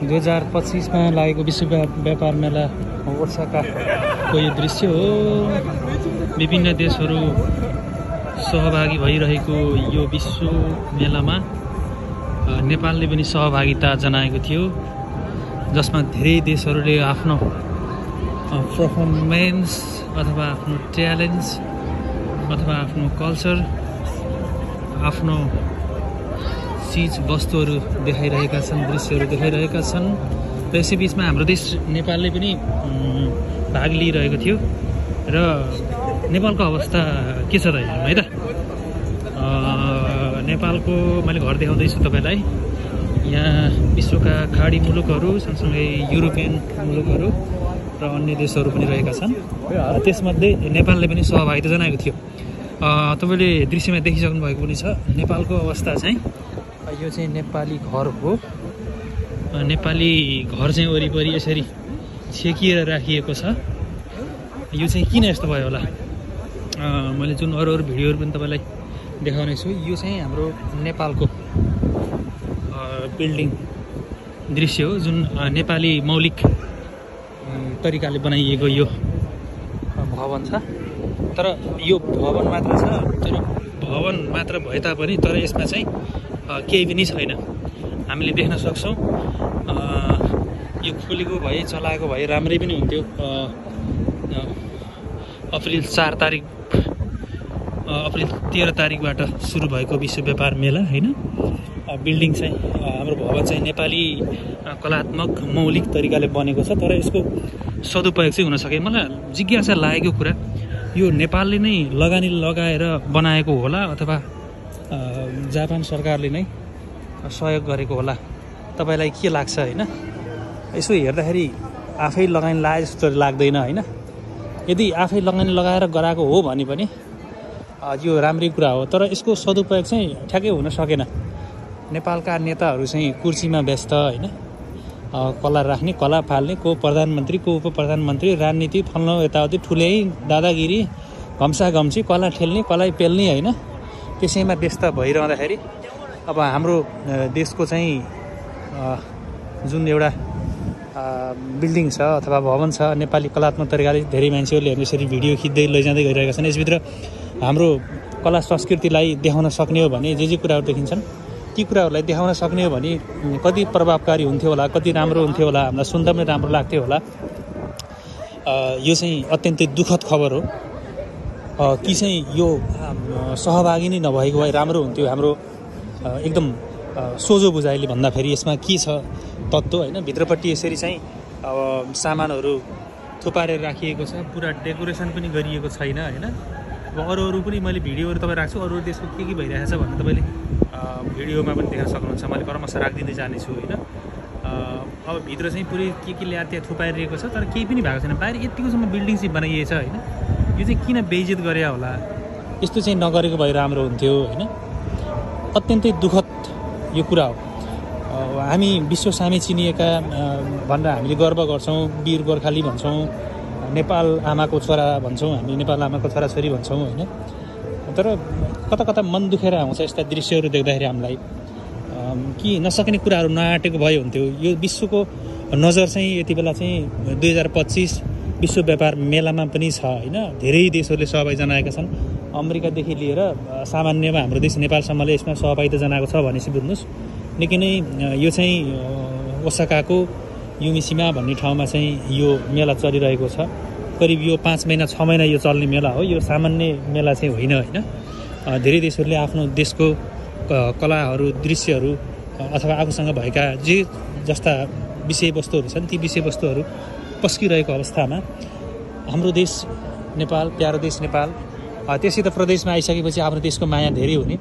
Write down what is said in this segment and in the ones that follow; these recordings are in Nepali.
2025 मा लागेको विश्व व्यापार मेला ओसाकाको यो दृश्य हो। विभिन्न देशहरू सहभागी भइरहेको यो विश्व मेलामा नेपालले पनि सहभागिता जनाएको थियो, जसमा धेरै देशहरूले आफ्नो परफर्मेन्स अथवा आफ्नो ट्यालेन्ट अथवा आफ्नो कल्चर, आफ्नो चीज वस्तुहरू देखाइरहेका छन्, दृश्यहरू देखाइरहेका छन्। र यसै बिचमा हाम्रो देश नेपालले पनि भाग लिइरहेको थियो। र नेपालको अवस्था के छ त है त? नेपालको मैले घर देखाउँदैछु तपाईँलाई। यहाँ विश्वका खाडी मुलुकहरू सँगसँगै युरोपियन मुलुकहरू र अन्य देशहरू पनि रहेका छन्। त्यसमध्ये नेपालले पनि सहभागिता जनाएको थियो। तपाईँले दृश्यमा देखिसक्नु भएको पनि छ। नेपालको अवस्था चाहिँ यो चाहिँ नेपाली घर हो। नेपाली घर चाहिँ वरिपरि यसरी छेकिएर राखिएको छ। यो चाहिँ किन यस्तो भयो होला? मैले जुन अरू भिडियोहरू पनि तपाईँलाई देखाउने छु। यो चाहिँ हाम्रो नेपालको बिल्डिङ दृश्य हो, जुन नेपाली मौलिक तरिकाले बनाइएको यो भवन छ। तर यो भवन मात्र छ, तर भवन मात्र भए तापनि तर यसमा चाहिँ केही पनि छैन। हामीले देख्न सक्छौँ यो खोलेको भए, चलाएको भए राम्रै पनि हुन्थ्यो। अप्रिल 13 तारिकबाट सुरु भएको विश्व व्यापार मेला होइन। बिल्डिङ चाहिँ हाम्रो भवन चाहिँ नेपाली कलात्मक मौलिक तरिकाले बनेको छ, तर यसको सदुपयोग चाहिँ हुन सके। मलाई जिज्ञासा लागेको कुरा, यो नेपालले नै लगानी लगाएर बनाएको होला अथवा जापान सरकारले नै सहयोग गरेको होला? तपाईँलाई के लाग्छ होइन? यसो हेर्दाखेरि आफै लगानी लाए जस्तो लाग्दैन होइन? यदि आफै लगानी लगाएर गराएको हो भने पनि यो राम्रै कुरा हो, तर यसको सदुपयोग चाहिँ ठ्याक्कै हुन सकेन। नेपालका नेताहरू चाहिँ कुर्सीमा व्यस्त होइन, कला राख्ने, कला फाल्ने, को प्रधानमन्त्री, को उप प्रधानमन्त्री, राजनीति फल्न यताउति ठुलै दादागिरी, घम्साघम्सी, कला ठेल्ने, कला पेल्ने होइन। त्यसैमा व्यस्त भइरहँदाखेरि अब हाम्रो देशको चाहिँ जुन एउटा बिल्डिङ छ अथवा भवन छ, नेपाली कलात्मक तरिकाले धेरै मान्छेहरूले यसरी भिडियो खिच्दै लैजाँदै गइरहेका छन्। यसभित्र हाम्रो कला संस्कृतिलाई देखाउन सक्ने हो भने जे कुराहरू देखिन्छन् ती कुराहरूलाई देखाउन सक्ने हो भने कति प्रभावकारी हुन्थ्यो होला, कति राम्रो हुन्थ्यो होला, हामीलाई सुन्दा पनि राम्रो लाग्थ्यो होला। यो चाहिँ अत्यन्तै दुःखद खबर हो कि चाहिँ यो सहभागी नै नभएको भए राम्रो हुन्थ्यो। हाम्रो एकदम सोझो बुझाइले भन्दाखेरि यसमा के छ तत्त्व होइन? भित्रपट्टि यसरी चाहिँ सामानहरू थुपारेर राखिएको छ, पुरा डेकोरेसन पनि गरिएको छैन होइन। अब अरू पनि मैले भिडियोहरू तपाईँ राख्छु, अरू देशको के भइरहेछ भनेर तपाईँले भिडियोमा पनि देख्न सक्नुहुन्छ। मैले क्रमशः राखिदिँदै जानेछु होइन। अब भित्र चाहिँ पुरै के ल्याएर त्यहाँ थुपारिएको छ, तर केही पनि भएको छैन। बाहिर यत्तिकोसम्म बिल्डिङ चाहिँ बनाइएछ होइन। यो चाहिँ किन बेइज्जत गरे होला? यस्तो चाहिँ नगरेको भए राम्रो हुन्थ्यो होइन। अत्यन्तै दुःखद यो कुरा हो। हामी विश्व सामी चिनिएका भनेर हामीले गर्व गर्छौँ, वीर गोर्खाली भन्छौँ, नेपाल आमाको छोरा भन्छौँ, हामी नेपाल आमाको छोराछोरी भन्छौँ होइन। तर कता कता मन दुखेर आउँछ यस्ता दृश्यहरू देख्दाखेरि हामीलाई कि नसक्ने कुराहरू नआँटेको भए हुन्थ्यो। यो विश्वको नजर चाहिँ यति बेला चाहिँ 2025 विश्व व्यापार मेलामा पनि छ होइन। धेरै देशहरूले सहभागी जनाएका छन्, अमेरिकादेखि लिएर सामान्यमा हाम्रो देश नेपालसम्मले यसमा सहभागिता जनाएको छ भनेपछि बुझ्नुहोस्। निकै नै यो चाहिँ ओसाकाको युमिसीमा भन्ने ठाउँमा चाहिँ यो मेला चलिरहेको छ। करिब यो 5 महिना 6 महिना यो चल्ने मेला हो। यो सामान्य मेला चाहिँ होइन होइन। धेरै देशहरूले आफ्नो देशको कलाहरू, दृश्यहरू अथवा आफूसँग भएका जे जस्ता विषयवस्तुहरू छन् ती विषयवस्तुहरू पस्किरहेको अवस्थामा हाम्रो देश नेपाल, प्यारो देश नेपाल, त्यसै त प्रदेशमा आइसकेपछि आफ्नो देशको माया धेरै हुने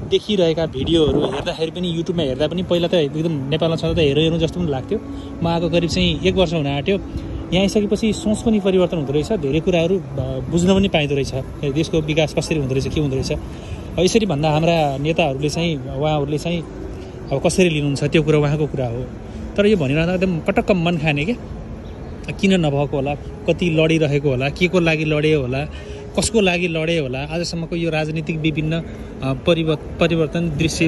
देखिरहेका भिडियोहरू हेर्दाखेरि पनि युट्युबमा हेर्दा पनि पहिला त एकदम नेपालमा छँदा त हेरौँ जस्तो पनि लाग्थ्यो। म आएको करिब चाहिँ 1 वर्ष हुन आँट्यो। यहाँ आइसकेपछि सोच पनि परिवर्तन हुँदो रहेछ, धेरै कुराहरू बुझ्न पनि पाइँदो रहेछ, देशको विकास कसरी हुँदो रहेछ, के हुँदो रहेछ। यसरी भन्दा हाम्रा नेताहरूले चाहिँ उहाँहरूले चाहिँ अब कसरी लिनुहुन्छ त्यो कुरा उहाँको कुरा हो। तर यो भनिरहँदा एकदम पटक्क मन खाने क्या, किन नभएको होला, कति लडिरहेको होला, के को लागि लड्यो होला, कसको लागि लडे होला, आजसम्मको यो राजनीतिक विभिन्न परिवर्तन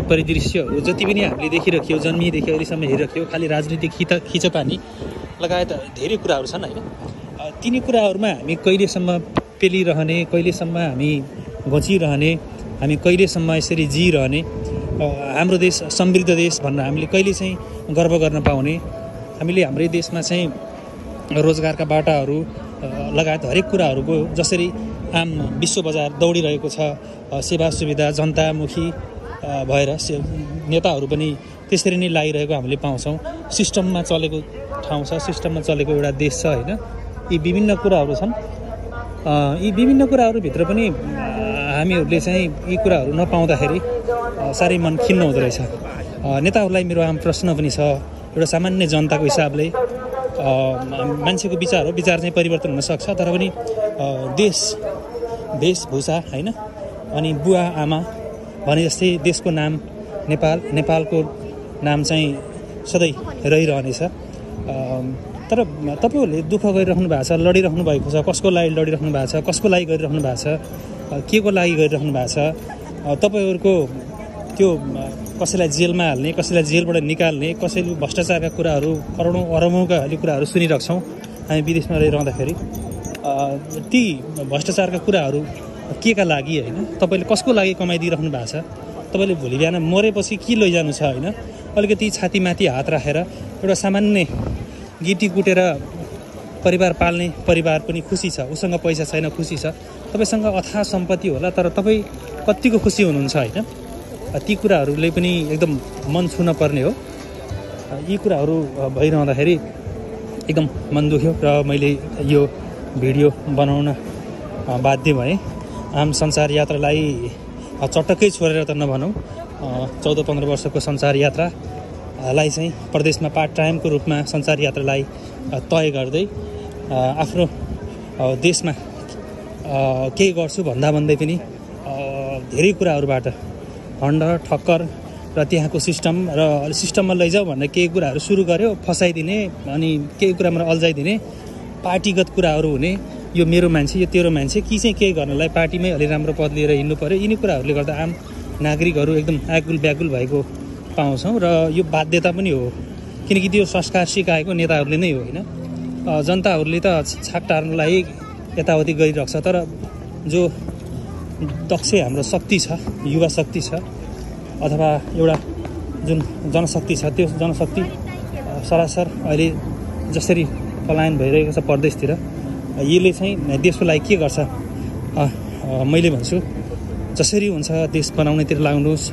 परिदृश्यहरू जति पनि हामीले देखिरह्यौँ, जन्मिएदेखि अहिलेसम्म हेरिरह्यौँ, खालि राजनीतिक खिचतानी लगायत धेरै कुराहरू छन् होइन। तिनी कुराहरूमा हामी कहिलेसम्म पेलिरहने, कहिलेसम्म हामी घोचिरहने, हामी कहिलेसम्म यसरी जिइरहने, हाम्रो देश समृद्ध देश भनेर हामीले कहिले चाहिँ गर्व गर्न पाउने, हामीले हाम्रै देशमा चाहिँ रोजगारका बाटाहरू लगायत हरेक कुराहरूको जसरी आम विश्व बजार दौडिरहेको छ, सेवा सुविधा जनतामुखी भएर नेताहरू पनि त्यसरी नै लागिरहेको हामीले पाउँछौँ। सिस्टममा चलेको ठाउँ छ, सिस्टममा चलेको एउटा देश छ होइन। यी विभिन्न कुराहरू छन्। यी विभिन्न कुराहरूभित्र पनि हामीहरूले चाहिँ यी कुराहरू नपाउँदाखेरि साह्रै मन खिन्न हुँदो रहेछ। नेताहरूलाई मेरो आम प्रश्न पनि छ, एउटा सामान्य जनताको हिसाबले मान्छेको विचार चाहिँ परिवर्तन हुनसक्छ, तर पनि वेशभूषा होइन, अनि बुवा आमा भने जस्तै देशको नाम नेपालको नाम चाहिँ सधैँ रहिरहनेछ। तर तपाईँहरूले दुःख गरिराख्नु भएको छ, लडिराख्नु भएको छ, कसको लागि लडिराख्नु भएको छ, कसको लागि गरिराख्नु भएको छ, के को लागि गरिराख्नु भएको छ, तपाईँहरूको त्यो कसैलाई जेलमा हाल्ने, कसैलाई जेलबाट निकाल्ने, कसैले भ्रष्टाचारका कुराहरू करोडौँ अरबौँका अहिले कुराहरू सुनिरहेछौँ हामी विदेशमा रहिरहँदाखेरि। ती भ्रष्टाचारका कुराहरू के का लागि होइन, तपाईँले कसको लागि कमाइदिइराख्नु भएको छ, तपाईँले भोलि बिहान मरेपछि के लैजानु छ होइन। अलिकति छातीमाथि हात राखेर एउटा सामान्य गिटी कुटेर परिवार पाल्ने परिवार पनि खुसी छ, उसँग पैसा छैन खुसी छ, तपाईँसँग अथाह सम्पत्ति होला तर तपाईँ कतिको खुसी हुनुहुन्छ होइन। ती कुराहरूले पनि एकदम मन छुन पर्ने हो। यी कुराहरू भइरहँदाखेरि एकदम मन दुख्यो र मैले यो भिडियो बनाउन बाध्य भएँ। आम संसार यात्रालाई चटक्कै छोडेर त नभनौँ, 14-15 वर्षको संसार यात्रालाई चाहिँ प्रदेशमा पार्ट टाइमको रूपमा संसार यात्रालाई तय गर्दै आफ्नो देशमा केही गर्छु भन्दै पनि धेरै कुराहरूबाट हन्ड ठक्कर र त्यहाँको सिस्टममा लैजाऊ भनेर केही कुराहरू सुरु गर्यो, फसाइदिने अनि केही कुरामा अल्झाइदिने, पार्टीगत कुराहरू हुने, यो मेरो मान्छे यो तेरो मान्छे कि चाहिँ केही गर्नलाई पार्टीमै अलि राम्रो पद लिएर हिँड्नु पर्यो। यिनी कुराहरूले गर्दा आम नागरिकहरू एकदम आगुल व्याकुल भएको पाउँछौँ र यो बाध्यता पनि हो, किनकि त्यो संस्कार सिकाएको नेताहरूले नै हो होइन। जनताहरूले त छाक टार्नलाई यताउति गरिरहेको छ, तर जो दक्ष हाम्रो शक्ति छ, युवा शक्ति छ अथवा एउटा जुन जनशक्ति छ, त्यो जनशक्ति सरासर अहिले जसरी पलायन भइरहेको छ परदेशतिर, यसले चाहिँ देशको लागि के गर्छ। मैले भन्छु जसरी हुन्छ देश बनाउनेतिर लाग्नुहोस्,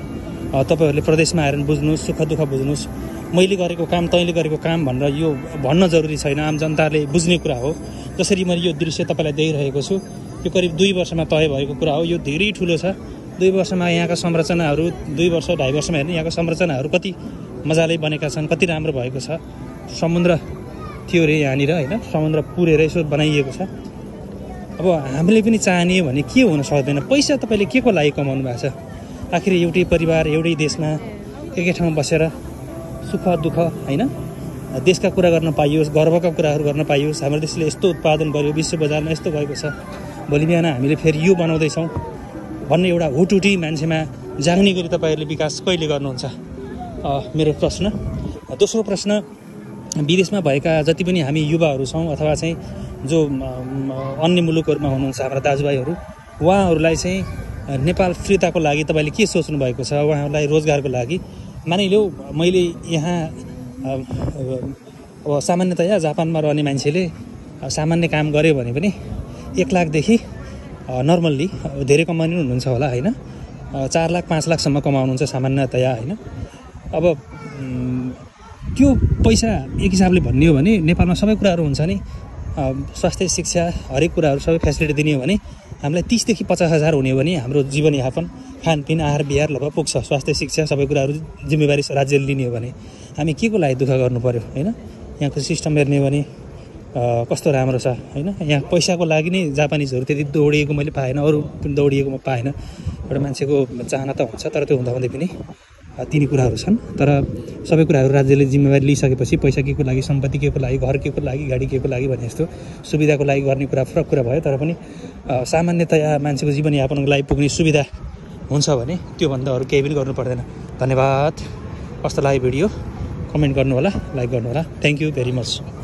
तपाईँहरूले प्रदेशमा आएर बुझ्नुहोस्, सुख दुःख बुझ्नुहोस्। मैले गरेको काम तैँले गरेको काम भनेर यो भन्न जरुरी छैन, आम जनताले बुझ्ने कुरा हो। जसरी मैले यो दृश्य तपाईँलाई देखाइरहेको छु, यो करिब 2 वर्षमा तय भएको कुरा हो। यो धेरै ठुलो छ। 2 वर्षमा यहाँका संरचनाहरू 2 वर्ष 2.5 वर्षमा हेर्ने यहाँको संरचनाहरू कति मजाले बनेका छन्, कति राम्रो भएको छ। समुद्र थियो अरे यहाँनिर होइन, समुद्र पुरेर यसो बनाइएको छ। अब हामीले पनि चाहने भने के हुन सक्दैन। पैसा तपाईँले के को लागि कमाउनु भएको छ? आखिर एउटै परिवार एउटै देशमा एकै ठाउँ बसेर सुख दुःख होइन, देशका कुरा गर्न पाइयोस्, गर्वका कुराहरू गर्न पाइयोस्। हाम्रो देशले यस्तो उत्पादन गर्यो, विश्व बजारमा यस्तो गएको छ, भोलि बिहान हामीले फेरि यो बनाउँदैछौँ भन्ने एउटा हुटुटी मान्छेमा जाग्ने गरी तपाईँहरूले विकास कहिले गर्नुहुन्छ? मेरो प्रश्न। दोस्रो प्रश्न, विदेशमा भएका जति पनि हामी युवाहरू छौँ अथवा चाहिँ जो अन्य मुलुकहरूमा हुनुहुन्छ हाम्रा दाजुभाइहरू, उहाँहरूलाई चाहिँ नेपाल फिर्ताको लागि तपाईँले के सोच्नु भएको छ? उहाँहरूलाई रोजगारको लागि मानिलिउँ मैले यहाँ अब सामान्यतया जापानमा रहने मान्छेले सामान्य काम गर्यो भने पनि 1 लाखदेखि नर्मल्ली धेरै कमाउनु हुनुहुन्छ होला होइन, 4 लाख 5 लाखसम्म कमाउनुहुन्छ सामान्यतया होइन। अब त्यो पैसा एक हिसाबले भन्ने हो भने नेपालमा सबै कुराहरू हुन्छ नि, स्वास्थ्य शिक्षा हरेक कुराहरू सबै फेसिलिटी दिने हो भने हामीलाई 30 देखि 50 हजार हुने हो भने हाम्रो जीवनयापन खानपिन आहार बिहार लगभग पुग्छ। स्वास्थ्य शिक्षा सबै कुराहरू जिम्मेवारी राज्यले लिने हो भने हामी के को लागि दुःख गर्नु पर्यो होइन। यहाँको सिस्टम हेर्ने हो भने कस्तो राम्रो छ होइन। यहाँ पैसाको लागि नै जापानिजहरू त्यति दौडिएको मैले पाएन, अरू पनि दौडिएको म पाएन। एउटा मान्छेको चाहना त हुन्छ, तर त्यो हुँदा हुँदै पनि तिनी कुराहरू छन्। तर सबै कुराहरू राज्यले जिम्मेवारी लिइसकेपछि पैसा के को लागि, सम्पत्ति के को लागि, घर के को लागि, गाडी के को लागि भन्ने जस्तो सुविधाको लागि गर्ने कुरा फरक कुरा भयो। तर पनि सामान्यतया मान्छेको जीवनयापनको लागि पुग्ने सुविधा हुन्छ भने त्योभन्दा अरू केही पनि गर्नु पर्दैन। धन्यवाद। कस्तो लाग्यो भिडियो कमेन्ट गर्नुहोला, लाइक गर्नुहोला। Thank you very much.